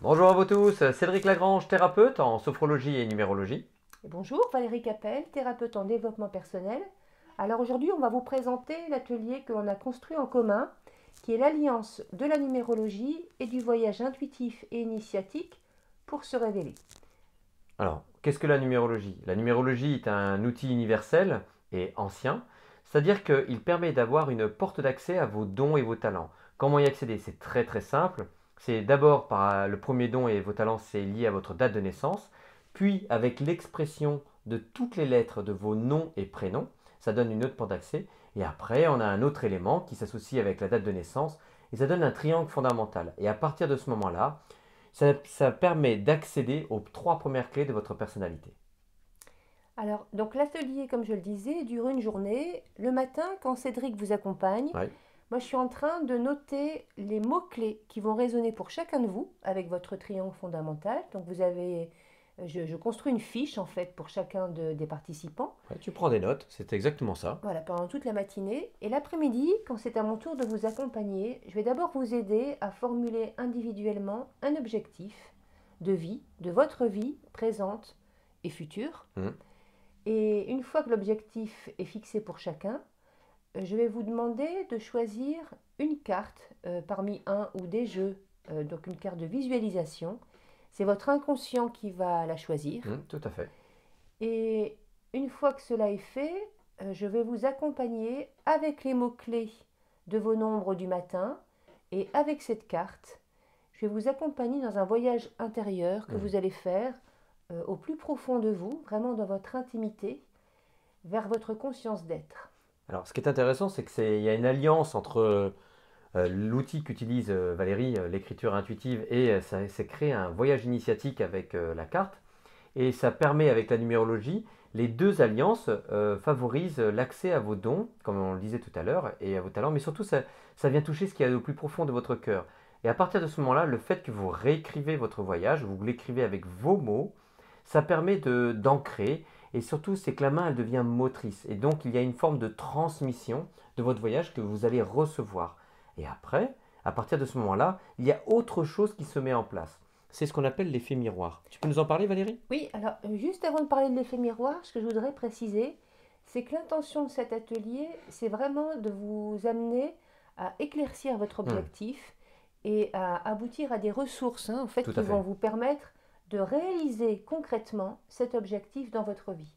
Bonjour à vous tous, Cédric Lagrange, thérapeute en sophrologie et numérologie. Et bonjour, Valérie Capel, thérapeute en développement personnel. Alors aujourd'hui, on va vous présenter l'atelier que l'on a construit en commun, qui est l'alliance de la numérologie et du voyage intuitif et initiatique pour se révéler. Alors, qu'est-ce que la numérologie? La numérologie est un outil universel et ancien, c'est-à-dire qu'il permet d'avoir une porte d'accès à vos dons et vos talents. Comment y accéder? C'est très très simple. C'est d'abord par le premier don et vos talents, c'est lié à votre date de naissance, puis avec l'expression de toutes les lettres de vos noms et prénoms, ça donne une autre porte d'accès, et après on a un autre élément qui s'associe avec la date de naissance, et ça donne un triangle fondamental. Et à partir de ce moment-là, ça permet d'accéder aux trois premières clés de votre personnalité. Alors, donc l'atelier, comme je le disais, dure une journée. Le matin, quand Cédric vous accompagne, Oui, moi je suis en train de noter les mots-clés qui vont résonner pour chacun de vous avec votre triangle fondamental. Donc vous avez, je construis une fiche en fait pour chacun des participants. ouais, tu prends des notes, c'est exactement ça. Voilà, pendant toute la matinée. Et l'après-midi, quand c'est à mon tour de vous accompagner, je vais d'abord vous aider à formuler individuellement un objectif de vie, de votre vie présente et future. Mhm. Et une fois que l'objectif est fixé pour chacun, je vais vous demander de choisir une carte parmi un ou des jeux, donc une carte de visualisation. C'est votre inconscient qui va la choisir. Tout à fait. Et une fois que cela est fait, je vais vous accompagner avec les mots-clés de vos nombres du matin et avec cette carte, je vais vous accompagner dans un voyage intérieur que Mhm. vous allez faire au plus profond de vous, vraiment dans votre intimité, vers votre conscience d'être. Alors, ce qui est intéressant, c'est il y a une alliance entre l'outil qu'utilise Valérie, l'écriture intuitive, et ça s'est créé un voyage initiatique avec la carte. Et ça permet, avec la numérologie, les deux alliances favorisent l'accès à vos dons, comme on le disait tout à l'heure, et à vos talents, mais surtout, ça vient toucher ce qu'il y a au plus profond de votre cœur. Et à partir de ce moment-là, le fait que vous réécrivez votre voyage, vous l'écrivez avec vos mots, ça permet d'ancrer, et surtout, c'est que la main, elle devient motrice. Et donc, il y a une forme de transmission de votre voyage que vous allez recevoir. Et après, à partir de ce moment-là, il y a autre chose qui se met en place. C'est ce qu'on appelle l'effet miroir. Tu peux nous en parler, Valérie? Oui, alors juste avant de parler de l'effet miroir, ce que je voudrais préciser, c'est que l'intention de cet atelier, c'est vraiment de vous amener à éclaircir votre Hmm, objectif et à aboutir à des ressources en fait, tout qui à vont fait. vous permettre de réaliser concrètement cet objectif dans votre vie.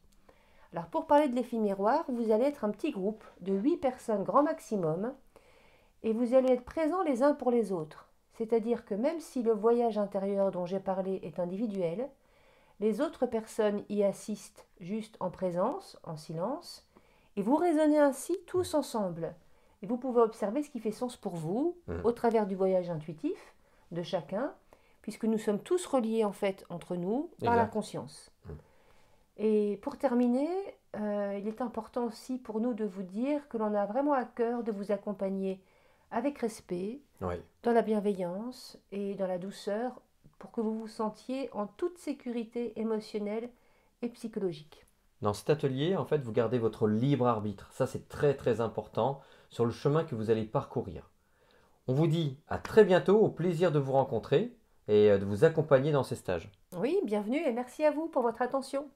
Alors pour parler de l'effet miroir, vous allez être un petit groupe de 8 personnes grand maximum et vous allez être présents les uns pour les autres. C'est-à-dire que même si le voyage intérieur dont j'ai parlé est individuel, les autres personnes y assistent juste en présence, en silence, et vous raisonnez ainsi tous ensemble. Et vous pouvez observer ce qui fait sens pour vous Hmm, au travers du voyage intuitif de chacun, puisque nous sommes tous reliés en fait entre nous par la exact. conscience. Hmm. Et pour terminer, il est important aussi pour nous de vous dire que l'on a vraiment à cœur de vous accompagner avec respect, Oui. dans la bienveillance et dans la douceur pour que vous vous sentiez en toute sécurité émotionnelle et psychologique. Dans cet atelier, en fait, vous gardez votre libre arbitre. Ça, c'est très très important sur le chemin que vous allez parcourir. On vous dit à très bientôt, au plaisir de vous rencontrer et de vous accompagner dans ces stages. Oui, bienvenue et merci à vous pour votre attention.